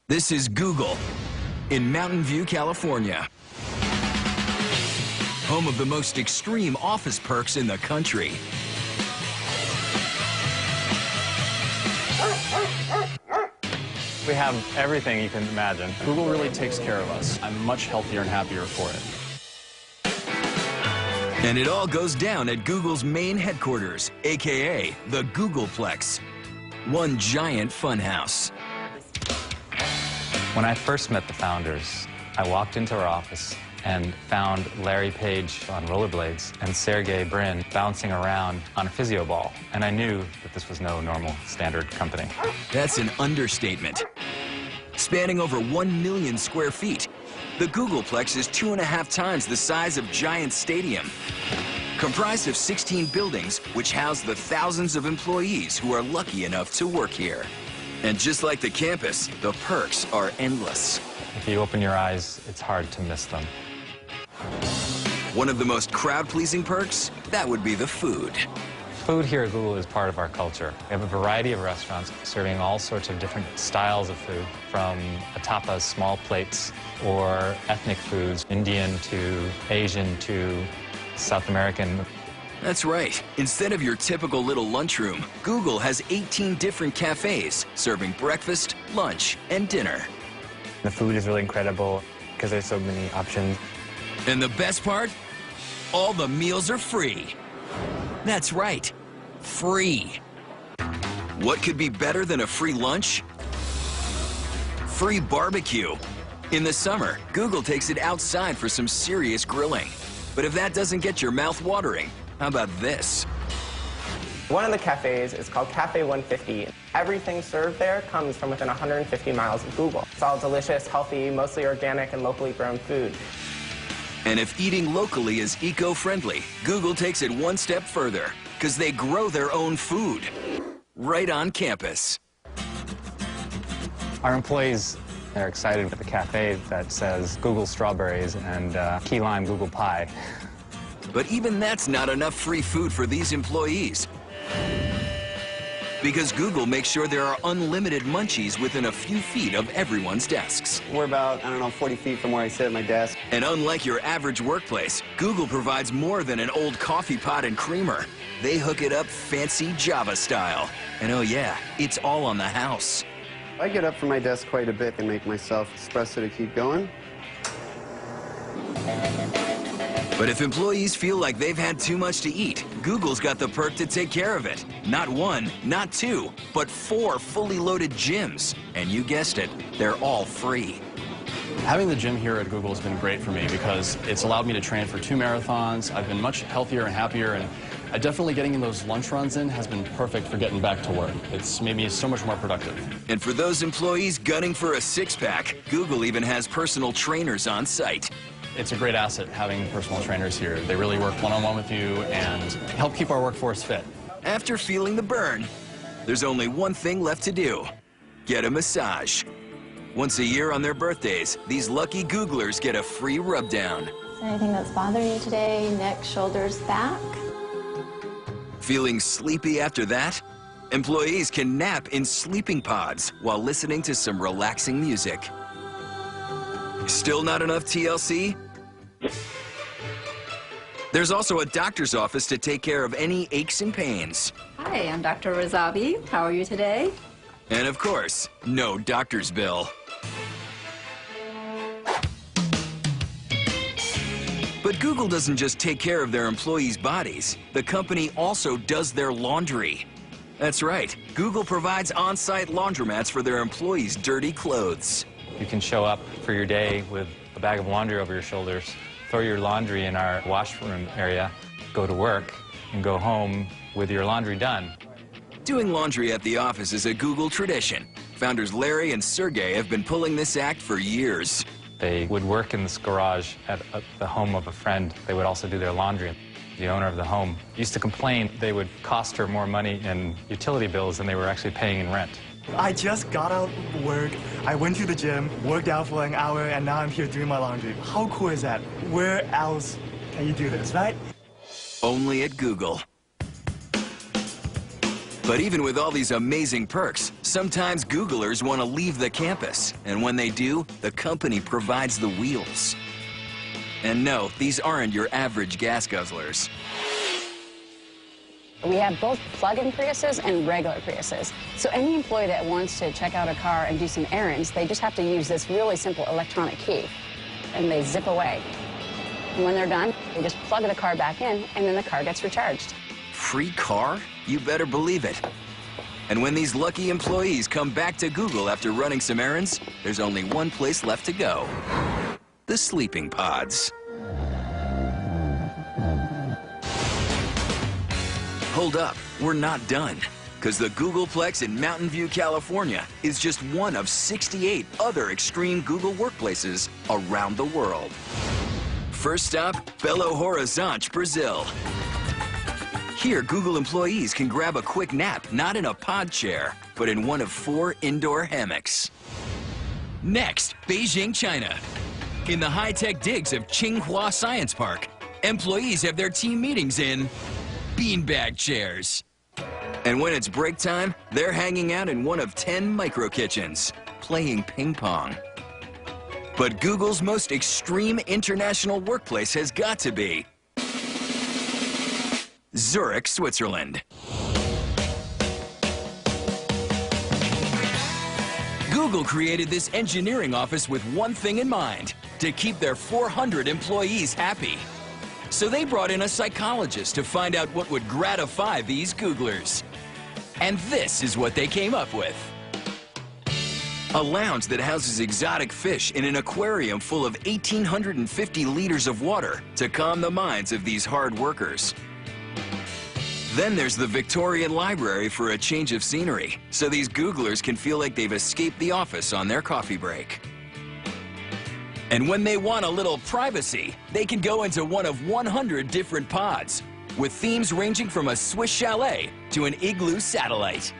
This is Google in Mountain View, California. Home of the most extreme office perks in the country. We have everything you can imagine. Google really takes care of us. I'm much healthier and happier for it. And it all goes down at Google's main headquarters, AKA the Googleplex. One giant funhouse. When I first met the founders, I walked into our office and found Larry Page on rollerblades and Sergey Brin bouncing around on a physio ball. And I knew that this was no normal standard company. That's an understatement. Spanning over 1 million square feet, the Googleplex is 2.5 times the size of Giant Stadium. Comprised of 16 buildings, which house the thousands of employees who are lucky enough to work here. And just like the campus, the perks are endless. If you open your eyes, it's hard to miss them. One of the most crowd-pleasing perks, that would be the food. Food here at Google is part of our culture. We have a variety of restaurants serving all sorts of different styles of food, from tapas, small plates, or ethnic foods, Indian to Asian to South American. That's right. Instead of your typical little lunchroom, Google has 18 different cafes serving breakfast, lunch, and dinner. The food is really incredible because there's so many options. And the best part? All the meals are free. That's right, free. What could be better than a free lunch? Free barbecue. In the summer, Google takes it outside for some serious grilling. But if that doesn't get your mouth watering, how about this? One of the cafes is called Cafe 150. Everything served there comes from within 150 miles of Google. It's all delicious, healthy, mostly organic and locally grown food. And if eating locally is eco-friendly, Google takes it one step further, because they grow their own food right on campus. Our employees are excited with the cafe that says Google strawberries and key lime Google pie. But even that's not enough free food for these employees. Because Google makes sure there are unlimited munchies within a few feet of everyone's desks. We're about, 40 feet from where I sit at my desk. And unlike your average workplace, Google provides more than an old coffee pot and creamer. They hook it up fancy Java style. And oh yeah, it's all on the house. I get up from my desk quite a bit and make myself espresso to keep going. But if employees feel like they've had too much to eat, Google's got the perk to take care of it. Not 1, not 2, but 4 fully loaded gyms. And you guessed it, they're all free. Having the gym here at Google has been great for me because it's allowed me to train for 2 marathons. I've been much healthier and happier, and definitely getting those lunch runs in has been perfect for getting back to work. It's made me so much more productive. And for those employees gunning for a six-pack, Google even has personal trainers on site. It's a great asset having personal trainers here. They really work one-on-one with you and help keep our workforce fit. After feeling the burn, there's only one thing left to do: get a massage. Once a year on their birthdays, these lucky Googlers get a free rub-down. Is there anything that's bothering you today? Neck, shoulders, back? Feeling sleepy after that? Employees can nap in sleeping pods while listening to some relaxing music. Still not enough TLC? There's also a doctor's office to take care of any aches and pains. Hi, I'm Dr. Razavi. How are you today? And of course, no doctor's bill. But Google doesn't just take care of their employees' bodies. The company also does their laundry. That's right, Google provides on-site laundromats for their employees' dirty clothes. You can show up for your day with a bag of laundry over your shoulders, throw your laundry in our washroom area, go to work, and go home with your laundry done. Doing laundry at the office is a Google tradition. Founders Larry and Sergey have been pulling this act for years. They would work in this garage at the home of a friend. They would also do their laundry. The owner of the home used to complain they would cost her more money in utility bills than they were actually paying in rent. I just got out of work, I went to the gym, worked out for an hour, and now I'm here doing my laundry. How cool is that? Where else can you do this, right? Only at Google. But even with all these amazing perks, sometimes Googlers want to leave the campus. And when they do, the company provides the wheels. And no, these aren't your average gas guzzlers. We have both plug-in Priuses and regular Priuses. So any employee that wants to check out a car and do some errands, they just have to use this really simple electronic key, and they zip away. And when they're done, they just plug the car back in, and then the car gets recharged. Free car? You better believe it. And when these lucky employees come back to Google after running some errands, there's only one place left to go: the sleeping pods. Hold up, we're not done, because the Googleplex in Mountain View, California is just one of 68 other extreme Google workplaces around the world. First stop, Belo Horizonte, Brazil. Here, Google employees can grab a quick nap, not in a pod chair, but in one of 4 indoor hammocks. Next, Beijing, China. In the high-tech digs of Tsinghua Science Park, employees have their team meetings in beanbag chairs. And when it's break time, they're hanging out in one of 10 micro kitchens, playing ping pong. But Google's most extreme international workplace has got to be Zurich, Switzerland. Google created this engineering office with one thing in mind: to keep their 400 employees happy. So they brought in a psychologist to find out what would gratify these Googlers. And this is what they came up with: a lounge that houses exotic fish in an aquarium full of 1,850 liters of water to calm the minds of these hard workers. Then there's the Victorian Library for a change of scenery, so these Googlers can feel like they've escaped the office on their coffee break. And when they want a little privacy, they can go into one of 100 different pods, with themes ranging from a Swiss chalet to an igloo satellite.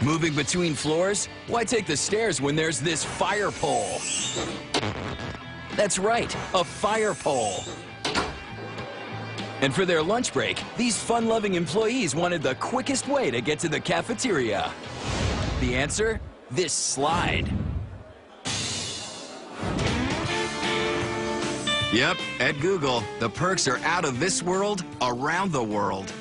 Moving between floors? Why take the stairs when there's this fire pole? That's right, a fire pole. And for their lunch break, these fun-loving employees wanted the quickest way to get to the cafeteria. The answer? This slide. Yep, at Google, the perks are out of this world, around the world.